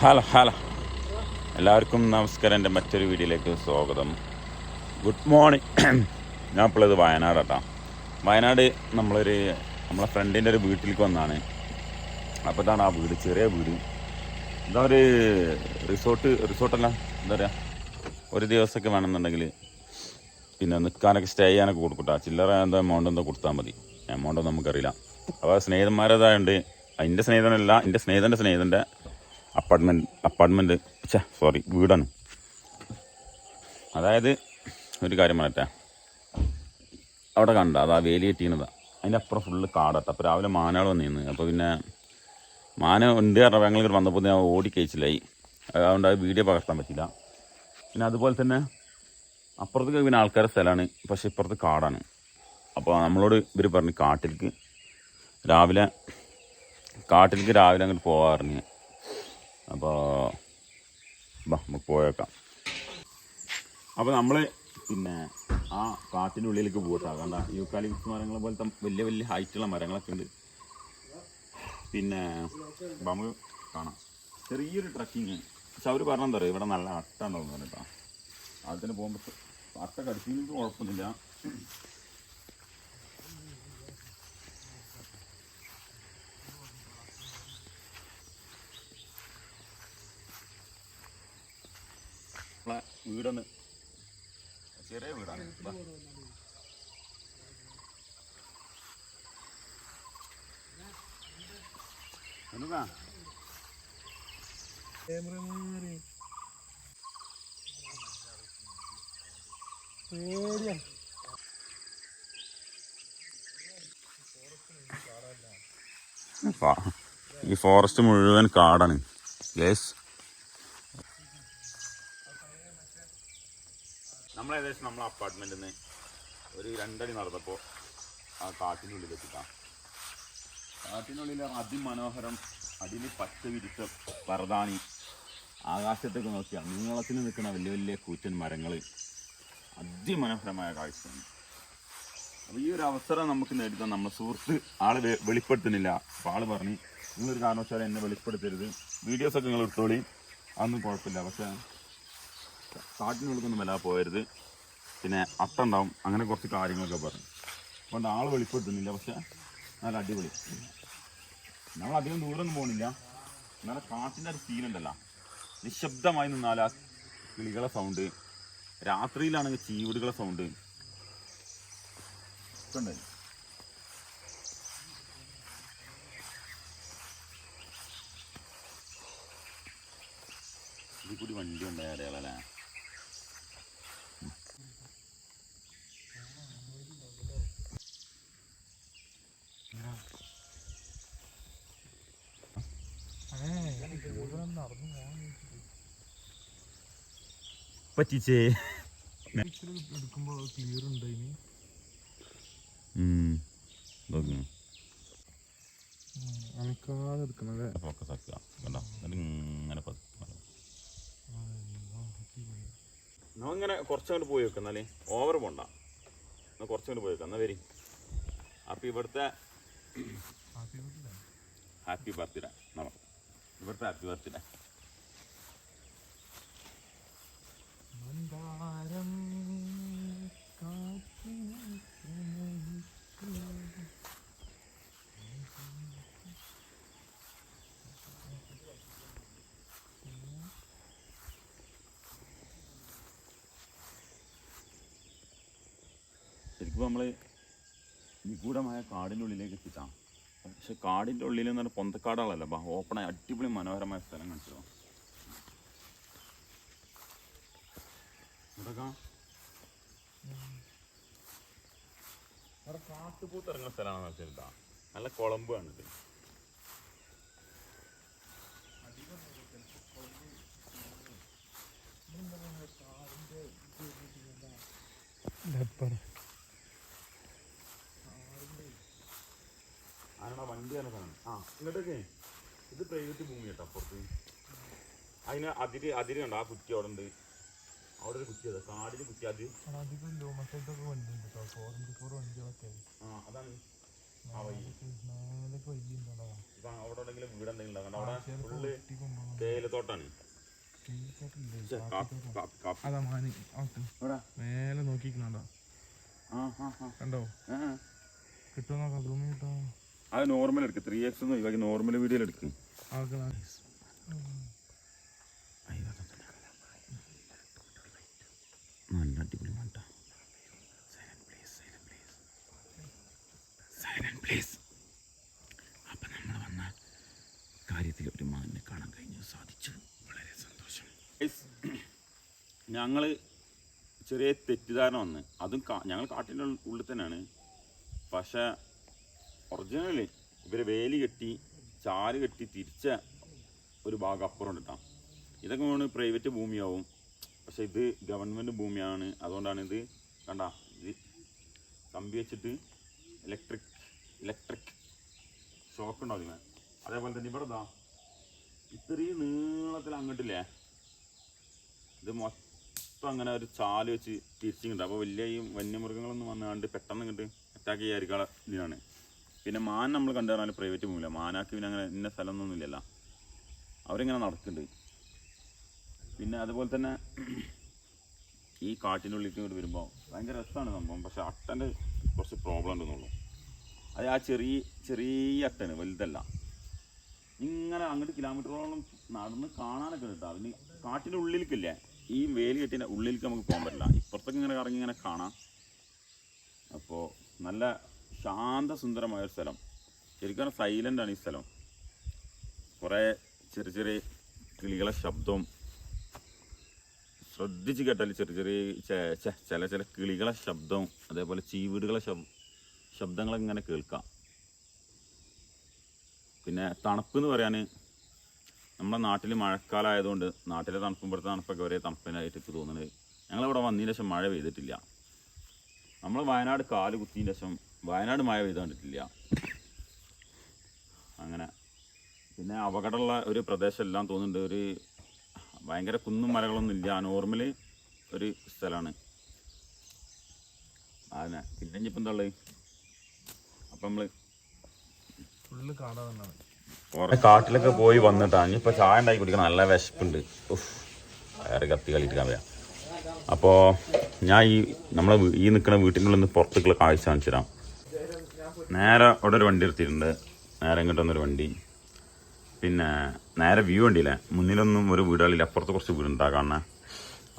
Hello hello എല്ലാവർക്കും നമസ്കാരം. എൻ്റെ മറ്റൊരു വീഡിയോയിലേക്ക് സ്വാഗതം. Good morning. ഞാൻ ഇപ്പോൾ ഇത് വയനാടാട്ടോ. വയനാട് നമ്മളെ ഫ്രണ്ടിൻ്റെ ഒരു വീട്ടിലേക്ക് വന്നതാണ്. അപ്പോൾ ഇതാണ് ആ വീട്, ചെറിയ വീട്. ഇതാ ഒരു റിസോർട്ടല്ല, എന്താ പറയുക, ഒരു ദിവസമൊക്കെ വേണമെന്നുണ്ടെങ്കിൽ പിന്നെ നിൽക്കാനൊക്കെ സ്റ്റേ ചെയ്യാനൊക്കെ കൊടുക്കട്ടോ. ചില്ലറ എന്താ എമൗണ്ട് എന്തോ കൊടുത്താൽ മതി, എമൗണ്ടൊന്നും നമുക്കറിയില്ല. അപ്പോൾ സ്നേഹിതന്മാരതായുണ്ട്. എൻ്റെ സ്നേഹിതനല്ല, എൻ്റെ സ്നേഹിതൻ്റെ അപ്പാർട്ട്മെൻറ്റ് വീടാണ്. അതായത് ഒരു കാര്യം പറയട്ടെ, അവിടെ കണ്ട അതാ വേലി കെട്ടിയിരുന്നതാണ്. അതിൻ്റെ അപ്പുറം ഫുള്ള് കാടട്ടെ. അപ്പോൾ രാവിലെ മാനകൾ വന്നിരുന്നു. അപ്പോൾ പിന്നെ മാന ഉണ്ട് പറഞ്ഞാൽ ഞങ്ങൾ വന്നപ്പോൾ ഞാൻ ഓടിക്കഴിച്ചില്ലായി. അതുകൊണ്ട് അത് വീഡിയോ പകർത്താൻ പറ്റില്ല. പിന്നെ അതുപോലെ തന്നെ അപ്പുറത്തേക്ക് പിന്നെ ആൾക്കാരുടെ സ്ഥലമാണ്, പക്ഷെ ഇപ്പുറത്ത് കാടാണ്. അപ്പോൾ നമ്മളോട് ഇവർ പറഞ്ഞ് കാട്ടിലേക്ക് രാവിലെ അങ്ങോട്ട് പോകാറുണ്ട്. അപ്പോൾ നമുക്ക് പോയേക്കാം. അപ്പോൾ നമ്മൾ പിന്നെ ആ കാട്ടിൻ്റെ ഉള്ളിലേക്ക് പോകട്ടാ. കണ്ട യൂക്കാലിപ്റ്റസ് മരങ്ങളെ പോലത്തെ വലിയ വലിയ ഹൈറ്റുള്ള മരങ്ങളൊക്കെ ഉണ്ട്. പിന്നെ നമുക്ക് കാണാം ചെറിയൊരു ട്രക്കിങ്. പക്ഷെ അവർ പറഞ്ഞെന്താ പറയുക, ഇവിടെ നല്ല അട്ട ഉണ്ടാവും പറഞ്ഞിട്ടാ. അതിന് പോകുമ്പോൾ അട്ട കടിച്ചിട്ട് കുഴപ്പമൊന്നുമില്ല. വീടൊന്ന് ചെറിയ വീടാണ്. ഈ ഫോറസ്റ്റ് മുഴുവൻ കാടാണ് ഗൈസ്. നമ്മളേകദേശം നമ്മളെ അപ്പാർട്ട്മെൻറ്റിൽ നിന്ന് ഒരു 2 അടി നടന്നപ്പോൾ ആ കാട്ടിനുള്ളിൽ എത്തിക്കാം. കാട്ടിനുള്ളിൽ അതിമനോഹരം, അടിയിൽ പച്ച വിരിച്ച പരതാണി, ആകാശത്തേക്ക് നോക്കിയാൽ നീളത്തിൽ നിൽക്കുന്ന വലിയ വലിയ കൂറ്റൻ മരങ്ങൾ, അതിമനോഹരമായ കാഴ്ചയാണ്. അപ്പോൾ ഈ ഒരു അവസരം നമുക്ക് നേടിത്താൻ നമ്മുടെ സുഹൃത്ത് ആള് വെളിപ്പെടുത്തുന്നില്ല. അപ്പോൾ ആള് പറഞ്ഞ് നിങ്ങളൊരു കാരണവശാലും എന്നെ വെളിപ്പെടുത്തരുത്, വീഡിയോസൊക്കെ നിങ്ങൾ ഇട്ടോളി, അതൊന്നും കുഴപ്പമില്ല, പക്ഷേ കാട്ടിനുള്ളിലൊന്നും വല്ലാതെ പോകരുത്, പിന്നെ അട്ടുണ്ടാവും, അങ്ങനെ കുറച്ച് കാര്യങ്ങളൊക്കെ പറഞ്ഞു. അതുകൊണ്ട് ആൾ വെളിപ്പെടുത്തുന്നില്ല. പക്ഷെ നല്ല അടിപൊളി. നമ്മൾ അധികം ദൂരമൊന്നും പോകുന്നില്ല. എന്നാലും കാട്ടിൻ്റെ ഒരു ഫീലുണ്ടല്ലോ, നിശബ്ദമായി നിന്നാൽ ആ കിളികളെ സൗണ്ട്, രാത്രിയിലാണെങ്കിൽ ചീവിടുകളെ സൗണ്ട് ഒക്കെ ഉണ്ടായി. ഇതിൽ കൂടി വണ്ടി ഉണ്ടായാലേ പറ്റിച്ചേ എടുക്കുമ്പോൾ ക്ലിയർ ഉണ്ടായിന്. അനക്കാതെ എടുക്കണല്ലേ ഫോക്കസ് ആക്കുക. കണ്ടോ ഇങ്ങനെ നമ്മളിങ്ങനെ കുറച്ചങ്ങോട്ട് പോയി വെക്കാം. എന്നാലേ ഓവർ പോണ്ട, എന്നാൽ കുറച്ചങ്ങോട്ട് പോയി വെക്കാം. എന്നാൽ വരി. അപ്പം ഇവിടുത്തെ ഹാപ്പി ബർത്ത്ഡേ, ഇവിടുത്തെ ഹാപ്പി ബർത്ത്ഡേ. ശരിക്കും നമ്മൾ നിഗൂഢമായ കാടിൻ്റെ ഉള്ളിലേക്ക് എത്തിച്ചാണ്. പക്ഷെ കാടിൻ്റെ ഉള്ളിൽ എന്ന് പറഞ്ഞാൽ പൊന്തക്കാടുകളല്ല, ഓപ്പണായി അടിപൊളി മനോഹരമായ സ്ഥലം കാണിച്ചോ. അവിടെ കാട്ടുപൂത്ത് ഇറങ്ങുന്ന സ്ഥലമാണെന്ന് വെച്ചിട്ടാ. നല്ല കുളമ്പ് കണ്ടിട്ട് ആരാ വണ്ടി തന്നെ സാധനം. ഇങ്ങോട്ടൊക്കെ ഇത് പ്രൈവറ്റ് ഭൂമി കേട്ടോ. അപ്പുറത്ത് അതിന് അതിര് കണ്ടോ, ആ കുറ്റി അവിടെ ഉണ്ട്. അവിടെ ഒരു കുറ്റി, അതാ കാടിന് കുറ്റി. അത് അതാണ് മേലൊക്കെ വലിയ ഉണ്ടോ ഇപ്പൊ അവിടെ എവിടെയെങ്കിലും വീട് എന്തെങ്കിലും ഉണ്ടാവും അവിടെ ഫുള്ള് തേയിലത്തോട്ടാണ്. അതാ മാന് മേലെ നോക്കിക്കണോ കണ്ടോ കിട്ടുമോ നോക്കാം ബ്ലൂമി കിട്ടോ. അത് നോർമൽ എടുക്കും 3x ഒന്നും ഒഴിവാക്കി നോർമൽ വീഡിയോയിൽ എടുക്കും. നല്ല അടിപൊളി വേണ്ട അപ്പം നമ്മൾ വന്ന കാര്യത്തിൽ ഒരു മാനിനെ കാണാൻ കഴിഞ്ഞു സാധിച്ചു. വളരെ സന്തോഷം. ഞങ്ങൾ ചെറിയ തെറ്റിദ്ധാരണ വന്ന് അതും ഞങ്ങൾ കാട്ടിൻ്റെ ഉള്ളിൽ തന്നെയാണ്. പക്ഷേ ഒറിജിനലി ഇവർ വേലി കെട്ടി ചാല് കെട്ടി തിരിച്ച ഒരു ഭാഗം അപ്പുറം ഇട്ടാം. ഇതൊക്കെ വേണം പ്രൈവറ്റ് ഭൂമിയാവും. പക്ഷെ ഇത് ഗവൺമെൻറ് ഭൂമിയാണ്. അതുകൊണ്ടാണ് ഇത് കണ്ട ഇത് കമ്പി വെച്ചിട്ട് ഇലക്ട്രിക് ഷോക്ക് ഉണ്ടാവും ഇതിന്. അതേപോലെ തന്നെ ഇവിടെ ഇതാ ഇത്രയും നീളത്തിൽ അങ്ങോട്ടില്ലേ ഇത് മൊത്തം അങ്ങനെ ഒരു ചാല് വെച്ച് തിരിച്ചിട്ടുണ്ട്. അപ്പോൾ വലിയ ഈ വന്യമൃഗങ്ങളൊന്നും വന്നുകൊണ്ട് പെട്ടെന്ന് ഇങ്ങോട്ട് അറ്റാക്ക് ചെയ്യാതിരിക്കാനുള്ള ഇതിനാണ്. പിന്നെ മാൻ നമ്മൾ കണ്ടു പറഞ്ഞാൽ പ്രൈവറ്റ് ഭൂമിയില്ല. മാനാക്ക് പിന്നെ അങ്ങനെ ഇന്ന സ്ഥലമൊന്നും ഇല്ലല്ലോ. അവരിങ്ങനെ നടക്കുന്നുണ്ട്. പിന്നെ അതുപോലെ തന്നെ ഈ കാട്ടിനുള്ളിലേക്ക് ഇങ്ങോട്ട് വരുമ്പോൾ ഭയങ്കര രസമാണ് സംഭവം. പക്ഷെ അട്ടൻ്റെ കുറച്ച് പ്രോബ്ലം ഉണ്ടെന്നുള്ളൂ. അത് ആ ചെറിയ അട്ടന് വലുതല്ല. ഇങ്ങനെ അങ്ങോട്ട് കിലോമീറ്ററോളം നടന്ന് കാണാനൊക്കെ ഉണ്ട്. അതിന് കാട്ടിൻ്റെ ഉള്ളിലേക്കില്ലേ ഈ വേലി കെട്ടിൻ്റെ ഉള്ളിലേക്ക് നമുക്ക് പോകാൻ പറ്റില്ല. ഇപ്പുറത്തൊക്കെ ഇങ്ങനെ കറങ്ങി ഇങ്ങനെ കാണാം. അപ്പോൾ നല്ല ശാന്തസുന്ദരമായൊരു സ്ഥലം. ശരിക്കും സൈലൻ്റാണ് ഈ സ്ഥലം. കുറേ ചെറിയ കിളികളെ ശബ്ദവും ശ്രദ്ധിച്ച് കേട്ടാൽ ചില കിളികളെ ശബ്ദവും അതേപോലെ ചീവീടുകളെ ശബ്ദങ്ങളൊക്കെ ഇങ്ങനെ കേൾക്കാം. പിന്നെ തണുപ്പ് എന്ന് പറയാൻ നമ്മുടെ നാട്ടിൽ മഴക്കാലമായതുകൊണ്ട് നാട്ടിലെ തണുപ്പും ഇവിടുത്തെ തണുപ്പൊക്കെ ഒരേ തണുപ്പിനായിട്ട് എനിക്ക് തോന്നുന്നത്. ഞങ്ങളിവിടെ വന്നതിന് ശേഷം മഴ പെയ്തിട്ടില്ല. നമ്മൾ വയനാട് കാല് കുത്തിയതിന് ശേഷം വയനാട് മഴ പെയ്ത് കണ്ടിട്ടില്ല. അങ്ങനെ പിന്നെ അപകടമുള്ള ഒരു പ്രദേശം എല്ലാം തോന്നുന്നുണ്ട്. ഒരു ഭയങ്കര കുന്നും മലകളൊന്നും ഇല്ല. നോർമൽ ഒരു സ്ഥലമാണ്. അതന്നെ. പിന്നെ ഇനിയിപ്പോൾ എന്താ ഉള്ളത്? അപ്പം നമ്മൾ ഫുള്ള് കാടാ തന്നെയാണ്. കുറേ കാട്ടിലൊക്കെ പോയി വന്നിട്ടാണ്. ഇനിയിപ്പോൾ ചായ ഉണ്ടാക്കി കുടിക്കണം. നല്ല വിശപ്പുണ്ട്. വേറെ കത്തി കളിക്കാൻ വരാം. അപ്പോൾ ഞാൻ നമ്മളെ ഈ നിൽക്കുന്ന വീട്ടിനുള്ളിൽ നിന്ന് പുറത്തേക്കുള്ള കാഴ്ച കാണിച്ചു തരാം. നേരെ അവിടെ ഒരു വണ്ടി എടുത്തിട്ടുണ്ട്. നേരെ ഇങ്ങോട്ട് വന്നൊരു വണ്ടി. പിന്നെ നേരെ വ്യൂ വണ്ടിയില്ലേ മുന്നിലൊന്നും ഒരു വീടുകളില്ല. അപ്പുറത്ത് കുറച്ച് വീടുണ്ടാ കാണുന്നത്.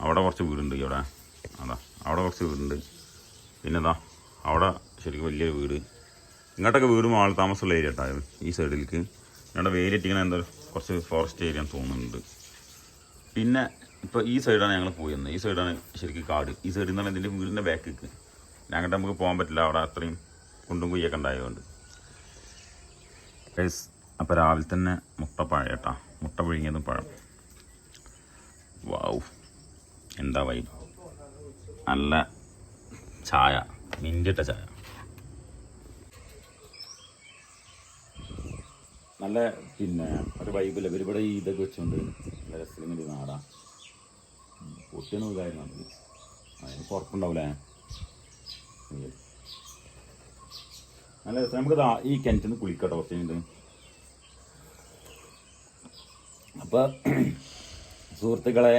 അവിടെ കുറച്ച് വീടുണ്ട്. ഇവിടെ അതാ അവിടെ കുറച്ച് വീടുണ്ട്. പിന്നെ ഇതാ അവിടെ ശരിക്കും വലിയൊരു വീട്. ഇങ്ങോട്ടൊക്കെ വീടും ആൾ താമസമുള്ള ഏരിയ കേട്ടോ. ഈ സൈഡിലേക്ക് ഇവിടെ വേലിട്ടിങ്ങനെ എന്തോ കുറച്ച് ഫോറസ്റ്റ് ഏരിയ തോന്നുന്നുണ്ട്. പിന്നെ ഇപ്പോൾ ഈ സൈഡാണ് ഞങ്ങൾ പോയി വന്നത്. ഈ സൈഡാണ് ശരിക്കും കാട്. ഈ സൈഡിൽ നിന്നാണ് ഇതിൻ്റെ വീടിൻ്റെ ബാക്കിലേക്ക്. അങ്ങോട്ട് നമുക്ക് പോകാൻ പറ്റില്ല. അവിടെ അത്രയും കുണ്ടും കുയ്യൊക്കെ ഉണ്ടായതുകൊണ്ട്. അപ്പോൾ രാവിലെ തന്നെ മുട്ട പഴം കേട്ടോ. മുട്ട പുഴുങ്ങിയതും പഴം. വാവ് എന്താ വൈ നല്ല ചായ മിൻറ്റിട്ട ചായ. നല്ല പിന്നെ ഒരു വൈബില്ല. ഇവരിവിടെ ഈ ഇതൊക്കെ വെച്ചുകൊണ്ട് നല്ല രസമിൻ്റെ നാടാ. പൊട്ടിയൊന്നും ഇതായിരുന്നു നമുക്ക്. അതിന് പുറത്തുണ്ടാവില്ലേ നല്ല രസം. നമുക്ക് ഈ കിണറ്റിൽ നിന്ന് കുളിക്കട്ടോ കുറച്ച് കഴിഞ്ഞിട്ട്. അപ്പോൾ സുഹൃത്തുക്കളെ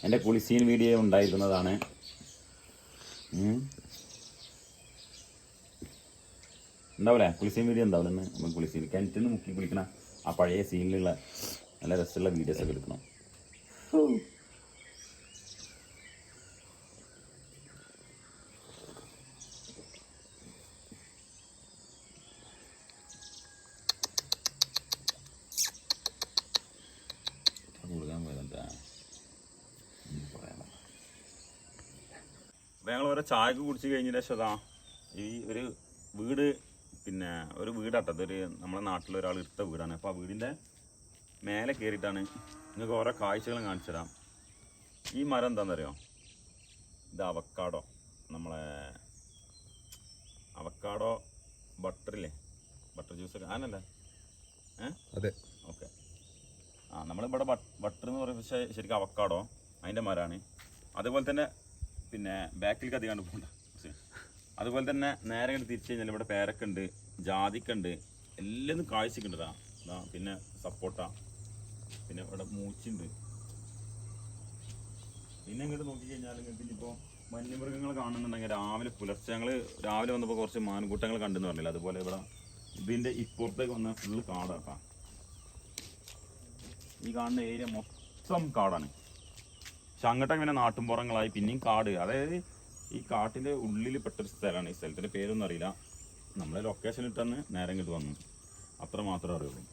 എൻ്റെ കുളിസീൻ വീഡിയോ ഉണ്ടായിരുന്നതാണ്. ഉണ്ടാവില്ലേ കുളിസീൻ വീഡിയോ ഉണ്ടാവില്ല. ഇന്ന് നമുക്ക് കുളിസീൻ കിണറ്റിൽ നിന്ന് മുക്കി കുളിക്കണം. ആ പഴയ സീനിലുള്ള നല്ല രസമുള്ള വീഡിയോസൊക്കെ എടുക്കണം. അപ്പോൾ ഞങ്ങൾ ഓരോ ചായക്ക് കുടിച്ച് കഴിഞ്ഞ ശേഷം ഈ ഒരു വീട് പിന്നെ ഒരു വീടാട്ടോ. അതൊരു നമ്മുടെ നാട്ടിലൊരാൾ എടുത്ത വീടാണ്. അപ്പോൾ ആ വീടിൻ്റെ മേലെ കയറിയിട്ടാണ് നിങ്ങൾക്ക് ഓരോ കാഴ്ചകളും കാണിച്ചു തരാം. ഈ മരം എന്താണെന്നറിയോ? ഇത് അവക്കാഡോ. നമ്മളെ അവക്കാഡോ ബട്ടറില്ലേ ബട്ടർ ജ്യൂസൊക്കെ ആനല്ലേ? അതെ ഓക്കെ. നമ്മളിവിടെ ബട്ടർ എന്ന് പറയുമ്പോൾ ശരിക്കും അവക്കാഡോ അതിൻ്റെ മരമാണ്. അതുപോലെ തന്നെ പിന്നെ ബാക്കിലേക്ക് അധികം പോകണ്ട. അതുപോലെ തന്നെ നേരെ തിരിച്ചു കഴിഞ്ഞാൽ ഇവിടെ പേരക്കുണ്ട്, ജാതിക്കുണ്ട്, എല്ലാം കാഴ്ചക്കുണ്ടതാ. പിന്നെ സപ്പോട്ട, പിന്നെ ഇവിടെ മൂച്ചുണ്ട്. പിന്നെ ഇങ്ങോട്ട് നോക്കിക്കഴിഞ്ഞാൽ നിങ്ങൾക്ക് ഇനിയിപ്പോൾ വന്യമൃഗങ്ങൾ കാണുന്നുണ്ടെങ്കിൽ രാവിലെ പുലർച്ചെ ഞങ്ങൾ രാവിലെ വന്നപ്പോൾ കുറച്ച് മാൻകൂട്ടങ്ങൾ കണ്ടെന്ന് പറഞ്ഞില്ല. അതുപോലെ ഇവിടെ ഇതിൻ്റെ ഇപ്പുറത്തേക്ക് വന്നാൽ ഫുള്ള് കാടാക്കാം. ഈ കാണുന്ന ഏരിയ മൊത്തം കാടാണ്. പക്ഷെ അങ്ങോട്ടൊക്കെ പിന്നെ നാട്ടുംപുറങ്ങളായി പിന്നെയും കാട്. അതായത് ഈ കാട്ടിൻ്റെ ഉള്ളിൽ പെട്ടൊരു സ്ഥലമാണ്. ഈ സ്ഥലത്തിൻ്റെ പേരൊന്നും അറിയില്ല. നമ്മളെ ലൊക്കേഷൻ ഇട്ടെന്ന് നേരം ഇങ്ങോട്ട് വന്നു, അത്ര മാത്രമേ അറിയുള്ളൂ.